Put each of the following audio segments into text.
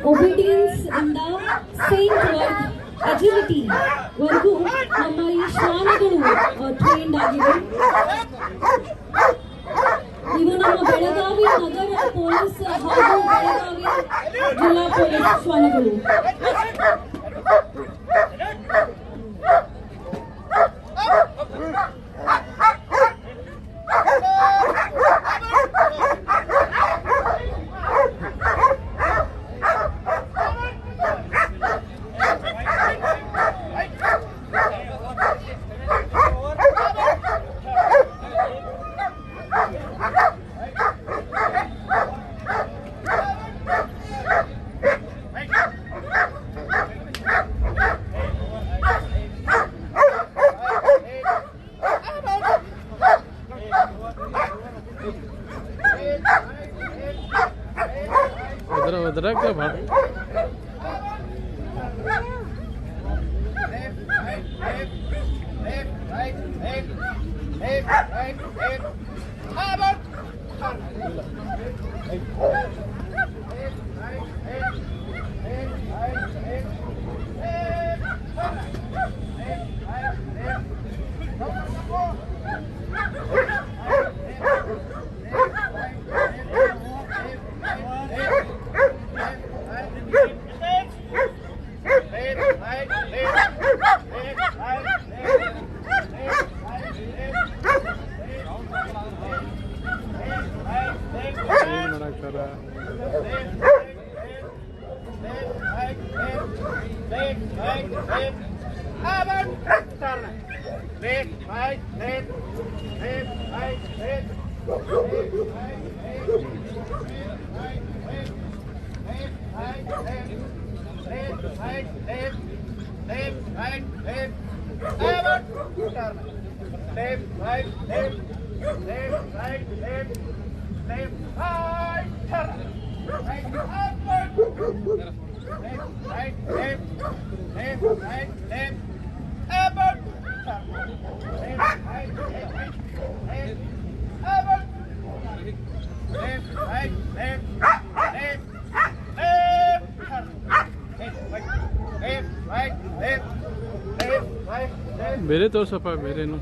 obedience ಇಂದ saint work agility ವರೆಗೂ ನಮ್ಮ ಈ ಶ್ವಾನಗಳು ಟ್ರೈನ್ಡ್ ಆಗಿವೆ. ಇವು ನಮ್ಮ ಬೆಳಗಾವಿ ನಗರ ಪೊಲೀಸ್ ಹಾಗೂ ಬೆಳಗಾವಿ ಜಿಲ್ಲಾ ಪೊಲೀಸ್ ಶ್ವಾನಗಳು. अदरक के भाग मेरे तो सफा मेरे नु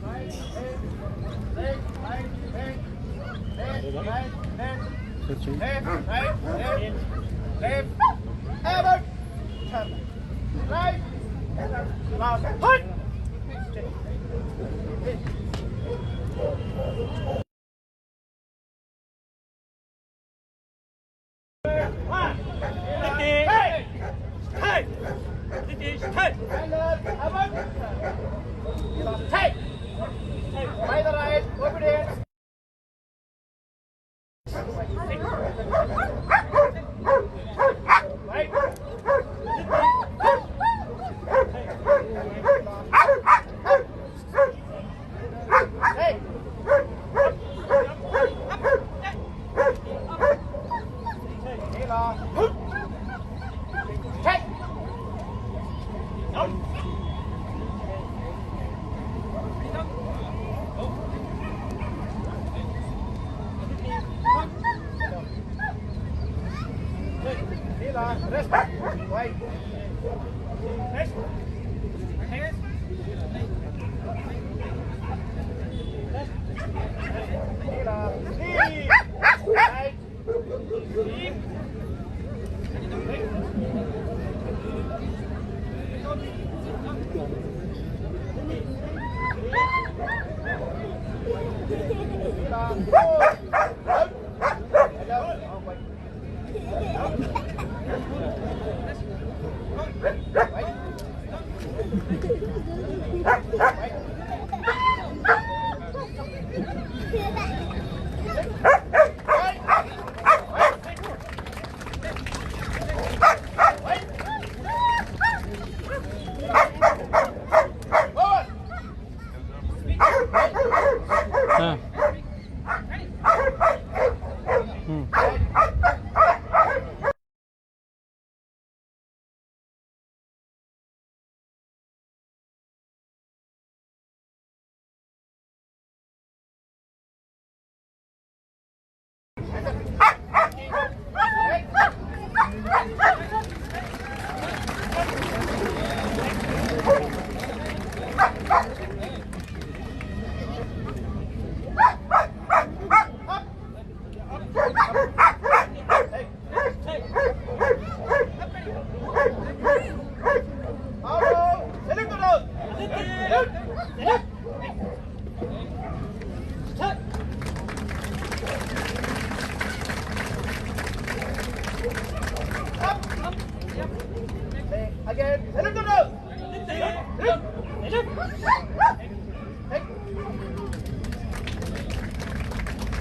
Again. Let it go.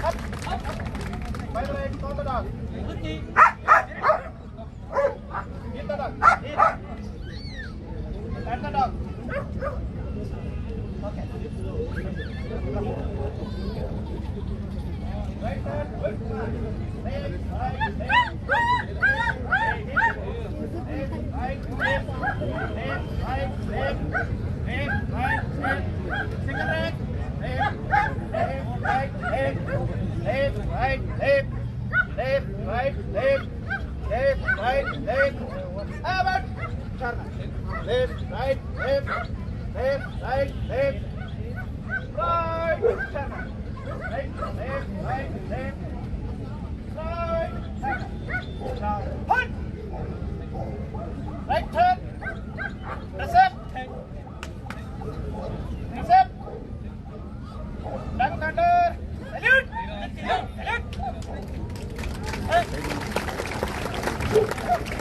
Up. By the way, stop the dog. Hit the dog. Hit. Let the dog. Okay. Right hand. Left, right, right turn. That's it. That's it. Back under. Salute. Salute.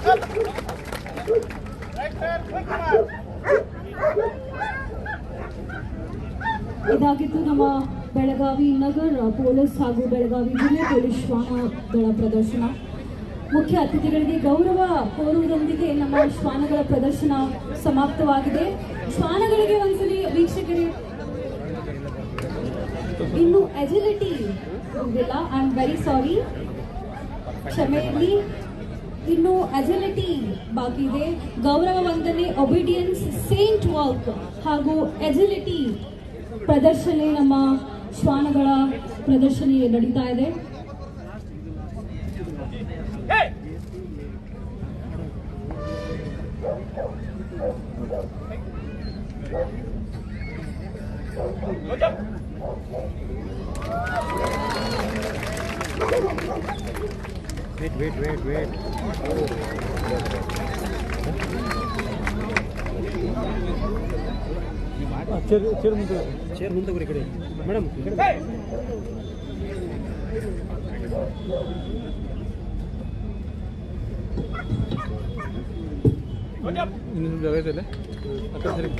Up. Right turn. Quick mark. ಇದಾಗಿತ್ತು ನಮ್ಮ ಬೆಳಗಾವಿ ನಗರ police ಹಾಗೂ ಬೆಳಗಾವಿ ಜಿಲ್ಲೆ police ಶ್ವಾನಗಳ ಪ್ರದರ್ಶನ. ಮುಖ್ಯ ಅತಿಥಿಗಳಿಗೆ ಗೌರವ ಕೋರುವುದರೊಂದಿಗೆ ನಮ್ಮ ಶ್ವಾನಗಳ ಪ್ರದರ್ಶನ ಸಮಾಪ್ತವಾಗಿದೆ. ಶ್ವಾನಗಳಿಗೆ ಒಂದ್ಸಲಿ ವೀಕ್ಷಕರೇ ಇನ್ನು ಎಜಿಲಿಟಿ ಇಲ್ಲ, ಐ ಆಮ್ ವೆರಿ ಸಾರಿ, ಕ್ಷಮೆ ಇರಲಿ, ಇನ್ನು ಎಜಿಲಿಟಿ ಬಾಕಿ ಇದೆ. ಗೌರವ ವಂದನೆ, ಒಬಿಡಿಯನ್ಸ್, ಸೇಂಟ್ ವಾಕ್ ಹಾಗೂ ಎಜಿಲಿಟಿ ಪ್ರದರ್ಶನ ನಮ್ಮ ಶ್ವಾನಗಳ ಪ್ರದರ್ಶನ ನಡೀತಾ ಇದೆ. Wait. ಚೇರ್ ಮುಂದೆ ಬರೀ ಕಡೆ ಮೇಡಮ್ ಇನ್ನೊಂದು ಜಾಗ ಇದೆ ಆ ಕಡೆ ಸರಿ.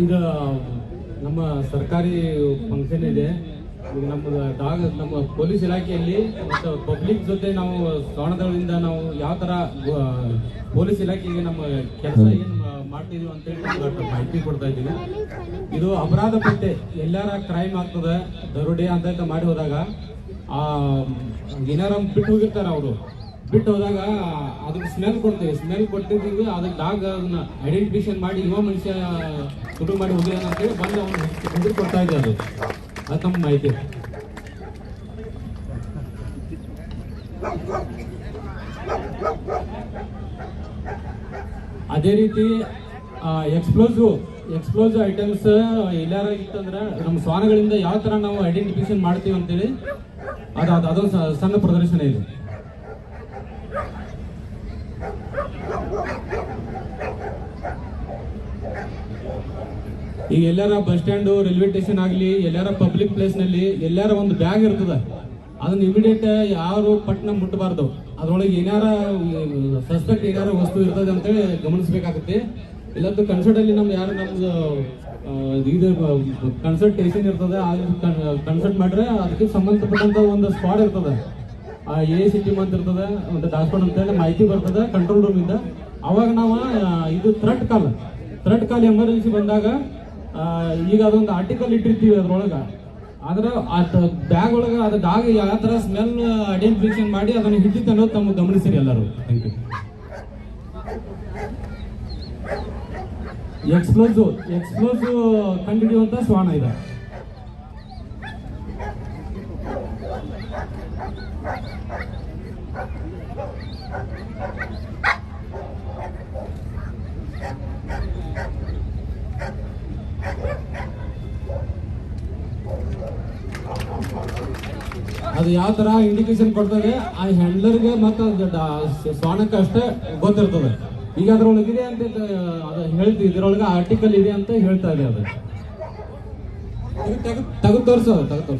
ಇದು ನಮ್ಮ ಸರ್ಕಾರಿ ಫಂಕ್ಷನ್ ಇದೆ. ಈಗ ನಮ್ಮ ಪೊಲೀಸ್ ಇಲಾಖೆಯಲ್ಲಿ ಮತ್ತು ಪಬ್ಲಿಕ್ ಜೊತೆ ನಾವು ಶ್ರವಣದಳದಿಂದ ನಾವು ಯಾವ ಥರ ಪೊಲೀಸ್ ಇಲಾಖೆಗೆ ನಮ್ಮ ಕೆಲಸ ಏನು ಮಾಡ್ತಿದೀವಿ ಅಂತೇಳಿ ನಮ್ಗೆ ಮಾಹಿತಿ ಕೊಡ್ತಾ ಇದ್ದೀವಿ. ಇದು ಅಪರಾಧ ಪತ್ತೆ ಎಲ್ಲಾರ ಕ್ರೈಮ್ ಆಗ್ತದೆ, ದರೋಡೆ ಅಂತ ಮಾಡಿ ಹೋದಾಗ ಏನಾರ ಬಿಟ್ಟು ಹೋಗಿರ್ತಾರೆ ಅವರು. ಬಿಟ್ಟು ಹೋದಾಗ ಅದಕ್ಕೆ ಸ್ಮೆಲ್ ಕೊಟ್ಟಿದ್ದೀವಿ. ಅದಕ್ಕೆ ಡಾಗ್ ಅದನ್ನ ಐಡೆಂಟಿಫಿಕೇಶನ್ ಮಾಡಿ ಇವ ಮನುಷ್ಯ ಶುರು ಮಾಡಿ ಹೋಗಿಲ್ಲ ಅಂತೇಳಿ ಬಂದು ಅವನು ಹೆಸರು ಕೊಡ್ತಾ ಇದೆ. ಅದು ತಮ್ಮ ಮಾಹಿತಿ. ಅದೇ ರೀತಿ ಎಕ್ಸ್ಪ್ಲೋಸಿವ್ ಐಟಮ್ಸ್ ಎಲ್ಲಾರ ಇತ್ತಂದ್ರೆ ನಮ್ಮ ಶ್ವಾನಗಳಿಂದ ಯಾವ ತರ ನಾವು ಐಡೆಂಟಿಫಿಕೇಶನ್ ಮಾಡ್ತೀವಿ ಅಂತೇಳಿ ಅದೊಂದು ಸಣ್ಣ ಪ್ರದರ್ಶನ ಇದೆ. ಈಗ ಎಲ್ಲಾರ ಬಸ್ ಸ್ಟ್ಯಾಂಡು, ರೈಲ್ವೆ ಸ್ಟೇಷನ್ ಆಗಲಿ, ಎಲ್ಲಾರ ಪಬ್ಲಿಕ್ ಪ್ಲೇಸ್ ನಲ್ಲಿ ಎಲ್ಲಾರ ಒಂದು ಬ್ಯಾಗ್ ಇರ್ತದ, ಅದನ್ನ ಇಮಿಡಿಯೇಟ್ ಯಾರು ಪಟ್ನ ಮುಟ್ಟಬಾರ್ದು. ಅದ್ರೊಳಗೆ ಏನಾರ ಸಸ್ಪೆಕ್ಟ್ ಏನಾರ ವಸ್ತು ಇರ್ತದೆ ಅಂತೇಳಿ ಗಮನಿಸಬೇಕಾಗುತ್ತೆ. ಇಲ್ಲದ್ದು ಕನ್ಸರ್ಟ್ ಅಲ್ಲಿ ನಮ್ದು ಯಾರು ನಮ್ದು ಇದು ಕನ್ಸಲ್ಟೇಷನ್ ಇರ್ತದೆ, ಕನ್ಸಲ್ಟ್ ಮಾಡ್ರೆ ಅದಕ್ಕೆ ಸಂಬಂಧಪಟ್ಟಂತ ಒಂದು ಸ್ಪಾಡ್ ಇರ್ತದೆ, ACT ಅಂತ ಇರ್ತದೆ, ಒಂದು ಡಾಕ್ಟರ್ ಅಂತೇಳಿ ಮಾಹಿತಿ ಬರ್ತದೆ ಕಂಟ್ರೋಲ್ ರೂಮ್ ಇಂದ. ಅವಾಗ ನಾವು ಇದು ಥ್ರೆಟ್ ಕಾಲ್ ಎಮರ್ಜೆನ್ಸಿ ಬಂದಾಗ ಈಗ ಅದೊಂದು ಆರ್ಟಿಕಲ್ ಇಟ್ಟಿರ್ತೀವಿ ಅದ್ರೊಳಗ. ಆದ್ರೆ ಬ್ಯಾಗ್ ಒಳಗೆ ಅದು ಡಾಗ್ ಯಾವ ತರ ಸ್ಮೆಲ್ ಐಡೆಂಟಿಫಿಕೇಶನ್ ಮಾಡಿ ಅದನ್ನು ಹಿಡಿತ ಅನ್ನೋದು ತಮ್ಮ ಗಮನಿಸಿರಿ ಎಲ್ಲರೂ. Thank you. ಎಕ್ಸ್ಪ್ಲೋಸಿವ್ ಕಂಡುಹಿಡಿಯುವಂತ ಶ್ವಾನ ಇದೆ. ಅದು ಯಾವ ತರ ಇಂಡಿಕೇಶನ್ ಕೊಡ್ತದೆ ಆ ಹ್ಯಾಂಡ್ಲರ್ಗೆ ಮತ್ತು ಶ್ವಾನಕ್ಕೆ ಅಷ್ಟೇ ಗೊತ್ತಿರ್ತದೆ. ಈಗ ಅದ್ರೊಳಗಿದೆ ಅಂತ ಅದು ಹೇಳ್ತೀವಿ, ಇದ್ರೊಳಗೆ ಆರ್ಟಿಕಲ್ ಇದೆ ಅಂತ ಹೇಳ್ತಾ ಇದೆ. ಅದು ತೆಗೆದು ತೋರಿಸೋದು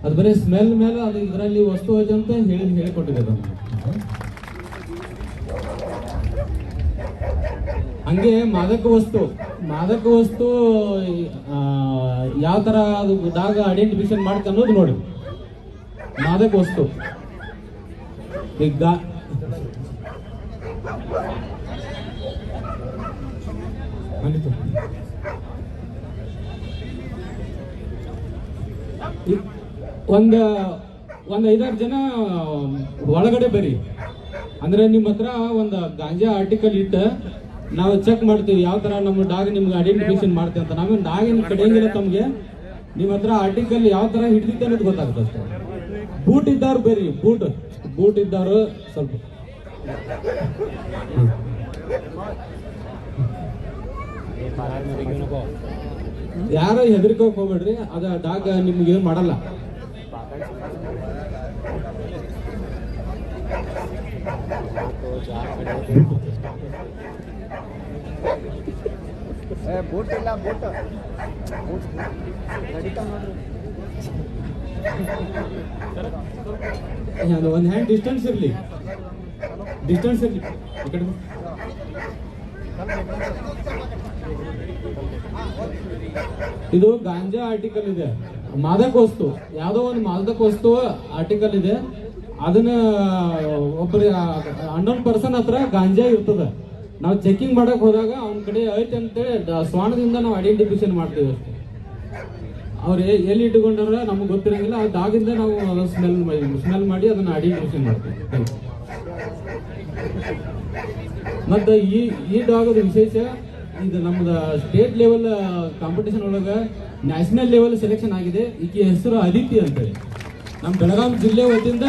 ಅದು ಬರೀ ಸ್ಮೆಲ್ ಮೇಲೆ ಅದು ಇದರಲ್ಲಿ ವಸ್ತು ಐತೆ ಅಂತ ಹೇಳಿಕೊಟ್ಟಿದೆ ಅದು. ಹಂಗೆ ಮಾದಕ ವಸ್ತು ಯಾವ ತರ ಅದು ಡಾಗ್ ಐಡೆಂಟಿಫಿಕೇಶನ್ ಮಾಡ್ತಾ ಅನ್ನೋದು ನೋಡಿ. ಮಾದಕ ವಸ್ತು ಈಗ ಒಂದ್ 5-6 ಜನ ಒಳಗಡೆ ಬರ್ರಿ. ಅಂದ್ರೆ ನಿಮ್ಮ ಹತ್ರ ಒಂದು ಗಾಂಜಾ ಆರ್ಟಿಕಲ್ ಇಟ್ಟು ನಾವು ಚೆಕ್ ಮಾಡ್ತೀವಿ ಯಾವ ತರ ನಮ್ಮ ಡಾಗ್ ನಿಮ್ಗೆ ಐಡೆಂಟಿಫಿಕೇಶನ್ ಮಾಡ್ತೀವಿ ಅಂತ. ನಾವೇನು ಡಾಗ್ ಏನ್ ಕಡೆಯಂಗಿಲ್ಲ ತಮ್ಗೆ. ನಿಮ್ಮ ಹತ್ರ ಆರ್ಟಿಕಲ್ ಯಾವ ತರ ಹಿಡಿದಿದ್ದೆ ಅನ್ನೋದು ಗೊತ್ತಾಗುತ್ತೆ ಅಷ್ಟೇ. ಬೂಟ್ ಇದ್ದವ್ರು ಬೇರೆ, ಬೂಟ್ ಇದ್ದವ್ರು ಸ್ವಲ್ಪ ಯಾರು ಹೆದರ್ಕೋಕ್ ಹೋಗ್ಬೇಡ್ರಿ. ಅದ ಡಾಗ್ ನಿಮ್ಗೆ ಏನು ಮಾಡಲ್ಲ. ಬೂಟ್ ಇಲ್ಲ, ಬೂಟ್ ಒಂದು ಹ್ಯಾಂಡ್ ಡಿಸ್ಟೆನ್ಸ್ ಇರ್ಲಿ. ಈ ಕಡೆ ಇದು ಗಾಂಜಾ ಆರ್ಟಿಕಲ್ ಇದೆ, ಮಾದಕ ವಸ್ತು, ಯಾವುದೋ ಒಂದು ಮಾದಕ ವಸ್ತು ಆರ್ಟಿಕಲ್ ಇದೆ. ಅದನ್ನ ಒಬ್ಬರು ಅನ್ನೋನ್ ಪರ್ಸನ್ ಹತ್ರ ಗಾಂಜಾ ಇರ್ತದೆ. ನಾವು ಚೆಕಿಂಗ್ ಮಾಡಕ್ ಹೋದಾಗ ಅವನ ಕಡೆ ಐತೆ ಅಂತೇಳಿ ಶ್ವಾನದಿಂದ ನಾವು ಐಡೆಂಟಿಫಿಕೇಶನ್ ಮಾಡ್ತೀವಿ ಅಷ್ಟೇ. ಅವ್ರು ಎಲ್ಲಿ ಇಟ್ಟುಕೊಂಡ್ರ ನಮ್ಗೆ ಗೊತ್ತಿರಂಗಿಲ್ಲ. ಆ ಡಾಗಿಂದ ನಾವು ಸ್ಮೆಲ್ ಮಾಡಿ ಅದನ್ನ ಐಡೆಂಟಿಫಿಕೇಶನ್ ಮಾಡ್ತೀವಿ. ಮತ್ತೆ ಈ ಡಾಗದ ವಿಶೇಷ ಇದು ನಮ್ದು ಸ್ಟೇಟ್ ಲೆವೆಲ್ ಕಾಂಪಿಟೇಷನ್ ಒಳಗೆ ನ್ಯಾಷನಲ್ ಲೆವೆಲ್ ಸೆಲೆಕ್ಷನ್ ಆಗಿದೆ. ಈಕೆ ಹೆಸರು ಅದಿತಿ ಅಂತೇಳಿ. ನಮ್ಮ ಬೆಳಗಾವಿ ಜಿಲ್ಲೆ ವತಿಯಿಂದ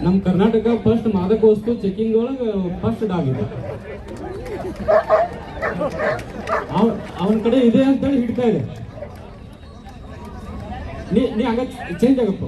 ನಮ್ಮ ಕರ್ನಾಟಕ ಫಸ್ಟ್ ಮಾದಕ ವಸ್ತು ಚೆಕಿಂಗ್ ಒಳಗೆ ಫಸ್ಟ್ ಡಾಗ್ ಇದೆ. ಅವನ ಕಡೆ ಇದೆ ಅಂತೇಳಿ ಹಿಡ್ತಾ ಇದೆ. ನೀ ಹಂಗ ಚೇಂಜ್ ಆಗಪ್ಪ.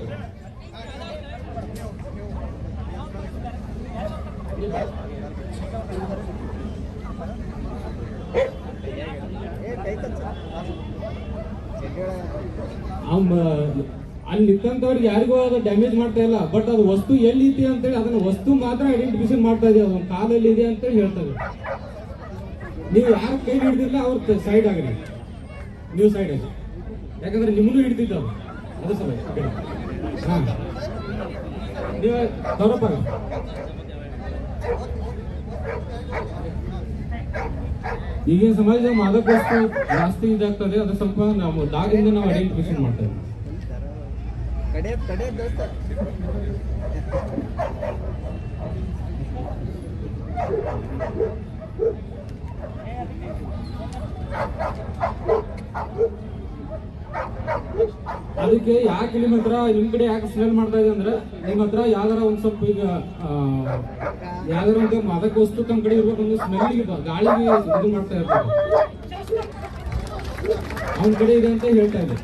ಅಲ್ಲಿ ನಿಂತವ್ರಿಗೆ ಯಾರಿಗೂ ಅದು ಡ್ಯಾಮೇಜ್ ಮಾಡ್ತಾ ಇಲ್ಲ. ಬಟ್ ಅದು ವಸ್ತು ಎಲ್ಲಿ ಐತಿ ಅಂತೇಳಿ ಅದನ್ನ ವಸ್ತು ಮಾತ್ರ ಐಡೆಂಟಿಫಿಕೇಶನ್ ಮಾಡ್ತಾ ಇದೆ. ಅದೊಂದು ಕಾಲಲ್ಲಿ ಇದೆ ಅಂತೇಳಿ ಹೇಳ್ತಾರೆ. ನೀವು ಯಾರು ಕೈ ಹಿಡಿದಿಲ್ಲ ಅವ್ರ ಸೈಡ್ ಆಗ್ರಿ, ನೀವು ಸೈಡ್ ಆಗಿ, ಯಾಕಂದ್ರೆ ನಿಮ್ಮನ್ನು ಹಿಡಿದಿದ್ದಾವ ಅದು ಸಲ ಹಾ ನೀವು ತರೋಪ್ಪ. ಈಗಿನ ಸಮಾಜ ಮಾದಕ ವಸ್ತು ಜಾಸ್ತಿ ಇದಾಗ್ತದೆ, ಅದು ಸ್ವಲ್ಪ ನಾವು ದಾಗಿಂದ ನಾವು ಐಡೆಂಟಿಫಿಕೇಶನ್ ಮಾಡ್ತೇವೆ. ಅದಕ್ಕೆ ಯಾಕೆ ನಿಮ್ಮ ಹತ್ರ ನಿಮ್ ಕಡೆ ಯಾಕೆ ಸ್ಮೆಲ್ ಮಾಡ್ತಾ ಇದೆ ಅಂದ್ರೆ, ನಿಮ್ಮ ಹತ್ರ ಯಾವ್ದಾರ ಒಂದ್ ಸ್ವಲ್ಪ ಈಗ ಯಾವ್ದಾರ ಒಂದು ಮಾದಕ ವಸ್ತು ತಮ್ಮ ಕಡೆ ಇರ್ಬೇಕು, ಒಂದು ಸ್ಮೆಲ್ಗೆ ಗಾಳಿಗೆ ಇದು ಮಾಡ್ತಾ ಇರ್ತಾರೆ, ಅವನ ಕಡೆ ಇದೆ ಅಂತ ಹೇಳ್ತಾ ಇದೆ.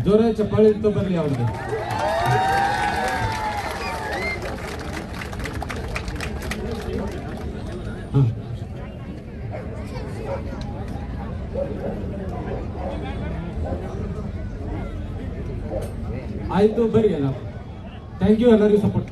ಜೋರ ಚಪ್ಪಾಳಿ ಇರ್ತಾ ಬರ್ಲಿ ಅವ್ರಿಗೆ. ಹಾ ಆಯ್ತು, ಬರ್ರಿ ಅಲ್ಲ. ಥ್ಯಾಂಕ್ ಯು ಎಲ್ಲರಿಗೂ ಸಪೋರ್ಟ್.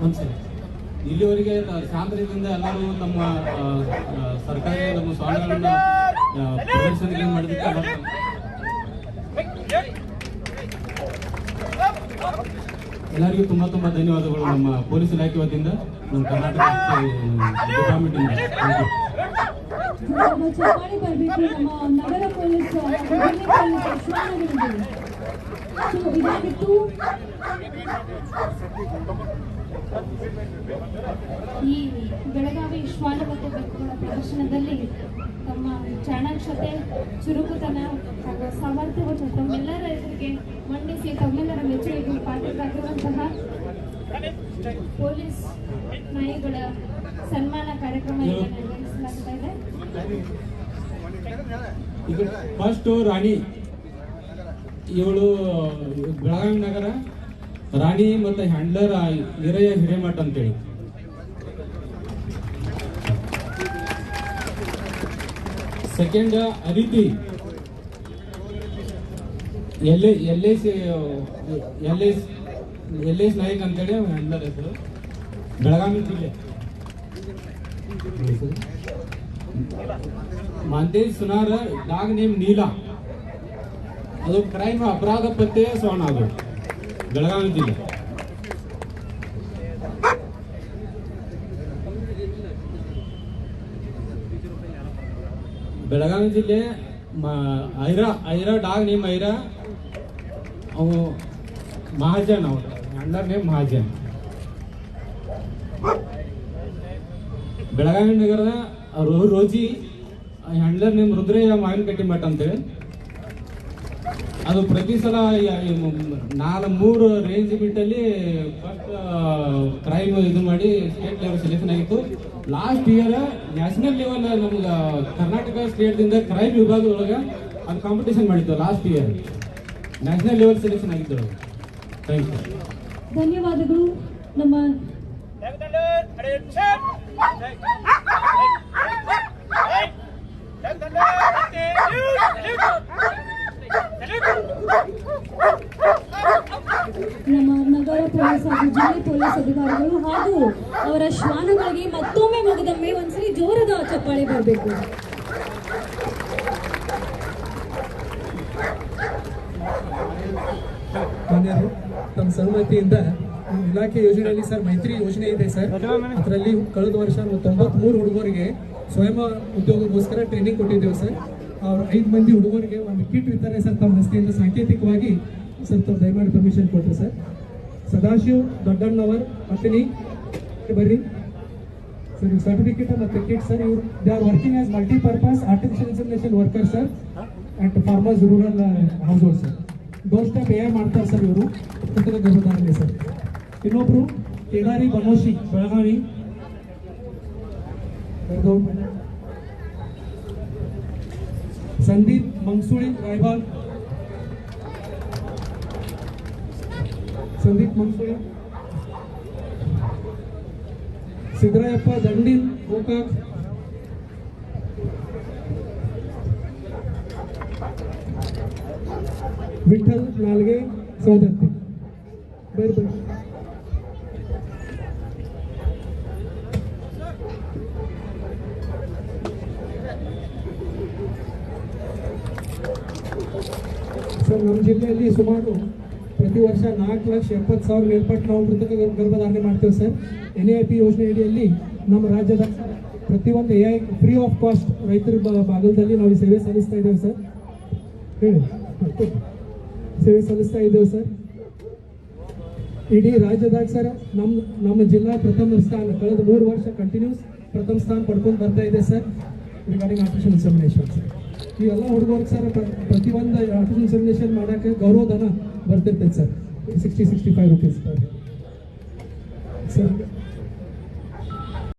ಒಂದ್ಸರಿ ಇಲ್ಲಿವರೆಗೆ ಶಾಂತದಿಂದ ಎಲ್ಲರೂ ನಮ್ಮ ಸರ್ಕಾರಿ ನಮ್ಮ ಸ್ವಾಮಿಗಳನ್ನ ಪ್ರದರ್ಶನ ಮಾಡಿದ್ದಕ್ಕೆ ಎಲ್ಲರಿಗೂ ತುಂಬಾ ತುಂಬಾ ಧನ್ಯವಾದಗಳು. ನಮ್ಮ ಪೊಲೀಸ್ ಇಲಾಖೆ ವತಿಯಿಂದ, ನಮ್ಮ ಕರ್ನಾಟಕ ಡಿಪಾರ್ಟ್ಮೆಂಟ್ ಇಂದ ಚಪ್ಪಾಳಿ ಬರಬೇಕು. ನಮ್ಮ ನಗರ ಪೊಲೀಸ್ ಇದಾಗಿತ್ತು. ಈ ಬೆಳಗಾವಿ ಶ್ವಾನ ಮತ್ತು ಬೆಕ್ಕುಗಳ ಪ್ರದರ್ಶನದಲ್ಲಿ ತಮ್ಮ ಚಾಣಾಕ್ಷತೆ, ಚುರುಕುತನ ಹಾಗೂ ಸಾಮರ್ಥ್ಯವನ್ನು ತಮ್ಮೆಲ್ಲರ ಎದುರಿಗೆ ಮಂಡಿಸಿ ತಮ್ಮೆಲ್ಲರ ಮೆಚ್ಚುಗೆಗೆ ಪಾತ್ರರಾಗಿರುವಂತಹ ಪೊಲೀಸ್ ನಾಯಿಗಳ ಸನ್ಮಾನ ಕಾರ್ಯಕ್ರಮ ಈಗ ನೆರವೇರಿಸಲಾಗ್ತಾ ಇದೆ. ಈಗ ಫಸ್ಟ್ ರಾಣಿ, ಇವಳು ಬೆಳಗಾವಿ ನಗರ ರಾಣಿ ಮತ್ತೆ ಹ್ಯಾಂಡ್ಲರ್ ಹಿರಯ್ಯ ಹಿರೇಮಠ ಅಂತೇಳಿ. Second Aditi, L S Naik ಅಂತೇಳಿ ಹ್ಯಾಂಡ್ಲರ್ ಹೆಸರು, ಬೆಳಗಾವಿ ಜಿಲ್ಲೆ. ಮಾಂತೇಶ್ ಸುನಾರ, ಡಾಗ್ ನೇಮ್ ನೀಲಾ, ಅದು ಕ್ರೈಮ್ ಅಪರಾಧ ಪತ್ತೆ ಸೋಣ, ಅದು ಬೆಳಗಾವಿ ಜಿಲ್ಲೆ. ಬೆಳಗಾವಿ ಜಿಲ್ಲೆ ಐರಾ ಡಾಗ್ ನೇಮ್ ಐರಾ, ಅವು ಮಹಾಜನ್, ಅವ್ರ ಹ್ಯಾಂಡ್ಲರ್ ನೇಮ್ ಮಹಾಜನ್. ಬೆಳಗಾವಿ ನಗರದ ರೋಜಿ, ಹ್ಯಾಂಡ್ಲರ್ ನೇಮ್ ರುದ್ರಯ್ಯ ಮಾವಿನಕಟ್ಟಿ ಮಠ ಅಂತೇಳಿ. ಅದು ಪ್ರತಿ ಸಲ 3 ರೇಂಜ್ ಬಿಟ್ಟಲ್ಲಿ ಫಸ್ಟ್ ಕ್ರೈಮ್ ಇದು ಮಾಡಿ ಸ್ಟೇಟ್ ಲೆವೆಲ್ ಸೆಲೆಕ್ಷನ್ ಆಗಿತ್ತು. ಲಾಸ್ಟ್ ಇಯರ್ ನ್ಯಾಷನಲ್ ಲೆವೆಲ್ ನಮ್ಗೆ ಕರ್ನಾಟಕ ಸ್ಟೇಟ್ದಿಂದ ಕ್ರೈಮ್ ವಿಭಾಗದೊಳಗೆ ಅದು ಕಾಂಪಿಟೇಷನ್ ಮಾಡಿತ್ತು. Last year national level selection ಆಗಿತ್ತು. ಥ್ಯಾಂಕ್ ಯು, ಧನ್ಯವಾದಗಳು. ನಮ್ಮ ನಮ್ಮ ನಗರ ಪೊಲೀಸ್ ಹಾಗೂ ಜಿಲ್ಲೆ ಪೊಲೀಸ್ ಅಧಿಕಾರಿಗಳು ಹಾಗೂ ಅವರ ಶ್ವಾನಗಳಿಗೆ ಮತ್ತೊಮ್ಮೆ ಮಗದೊಮ್ಮೆ ಒಂದ್ಸಲಿ ಜೋರದ ಚಪ್ಪಾಳೆ ಬರಬೇಕು. ಮಾನ್ಯರು, ತಮ್ಮ ಸಹಮತಿಯಿಂದ ಇಲಾಖೆ ಯೋಜನೆಯಲ್ಲಿ ಸರ್ ಮೈತ್ರಿ ಯೋಜನೆ ಇದೆ ಸರ್. ಅದರಲ್ಲಿ ಕಳೆದ ವರ್ಷ 93 ಹುಡುಗರಿಗೆ ಸ್ವಯಂ ಉದ್ಯೋಗಕ್ಕೋಸ್ಕರ ಟ್ರೈನಿಂಗ್ ಕೊಟ್ಟಿದ್ದೇವೆ ಸರ್. ಅವ್ರು 5 ಮಂದಿ ಹುಡುಗರಿಗೆ ಒಂದು ಕಿಟ್ ಇರ್ತಾರೆ ಸರ್. ತಮ್ಮ ರಸ್ತೆಯಿಂದ ಸಾಂಕೇತಿಕವಾಗಿ ಸರ್ ತಾವು ದಯಮಾಡಿ ಪರ್ಮಿಷನ್ ಕೊಟ್ಟರೆ ಸರ್. ಸದಾಶಿವ್ ದೊಡ್ಡಣ್ಣವರ್ ಪತ್ನಿ ಬರ್ರಿ ಸರ್. ಇವ್ರ ಸರ್ಟಿಫಿಕೇಟ್ ಮತ್ತು ಕಿಟ್ ಸರ್. ಇವರು they are working as multipurpose artificial insemination worker sir at farmers rural house hold sir. Door step air ಮಾಡ್ತಾರೆ ಸರ್ ಇವರು, ಕೃತಕ ಗರ್ಭಧಾರಣೆ ಸರ್. ಇನ್ನೊಬ್ರು ಕೇದಾರಿ ಬನೋಶಿ ಬೆಳಗಾವಿ, ಸಂದೀಪ್ ಮಂಗಸೂಳಿ ರಾಯಬಾಗ್, ಸಂದೀಪ್ ಮನ್ಸೂರಿ, ಸಿದ್ದರಾಯಪ್ಪ ದಂಡಿನ್ ಗೋಕಾಕ್, ವಿಠಲ್ ನಾಲ್ಗೆ ಸೌದತ್ತಿ. ಬರ್ರಿ ಸರ್, ನಮ್ಮ ಜಿಲ್ಲೆಯಲ್ಲಿ ಸುಮಾರು ಪ್ರತಿ ವರ್ಷ 4,70,000 ಮೇಲ್ಪಟ್ಟು ನಾವು ಕೃತಕ ಗರ್ಭಧಾರಣೆ ಮಾಡ್ತೇವೆ ಸರ್. NAIP ಯೋಜನೆ ಅಡಿಯಲ್ಲಿ ನಮ್ಮ ರಾಜ್ಯದ ಪ್ರತಿಯೊಂದು AI ಫ್ರೀ ಆಫ್ ಕಾಸ್ಟ್ ರೈತರ ಭಾಗದಲ್ಲಿ ನಾವು ಈ ಸೇವೆ ಸಲ್ಲಿಸ್ತಾ ಇದ್ದೇವೆ ಸರ್. ಹೇಳಿ, ಸೇವೆ ಸಲ್ಲಿಸ್ತಾ ಇದ್ದೇವೆ ಸರ್. ಇಡೀ ರಾಜ್ಯದಾಗ ಸರ್ ನಮ್ಮ ಜಿಲ್ಲಾ ಪ್ರಥಮ ಸ್ಥಾನ ಕಳೆದ 3 ವರ್ಷ ಕಂಟಿನ್ಯೂಸ್ ಪ್ರಥಮ ಸ್ಥಾನ ಪಡ್ಕೊಂಡು ಬರ್ತಾ ಇದೆ sir regarding artificial insemination sir. ಇವೆಲ್ಲ ಹುಡುಗರಿಗೆ ಸರ್ ಪ್ರತಿಯೊಂದು ಆರ್ಟಿಫಿಷಿಯಲ್ ಇನ್ಸೆಮಿನೇಷನ್ ಮಾಡೋಕ್ಕೆ ಗೌರವಧನ ಬರ್ತಿರ್ತೈತೆ ಸರ್, 60-65 ರೂಪೀಸ್ ಸರ್.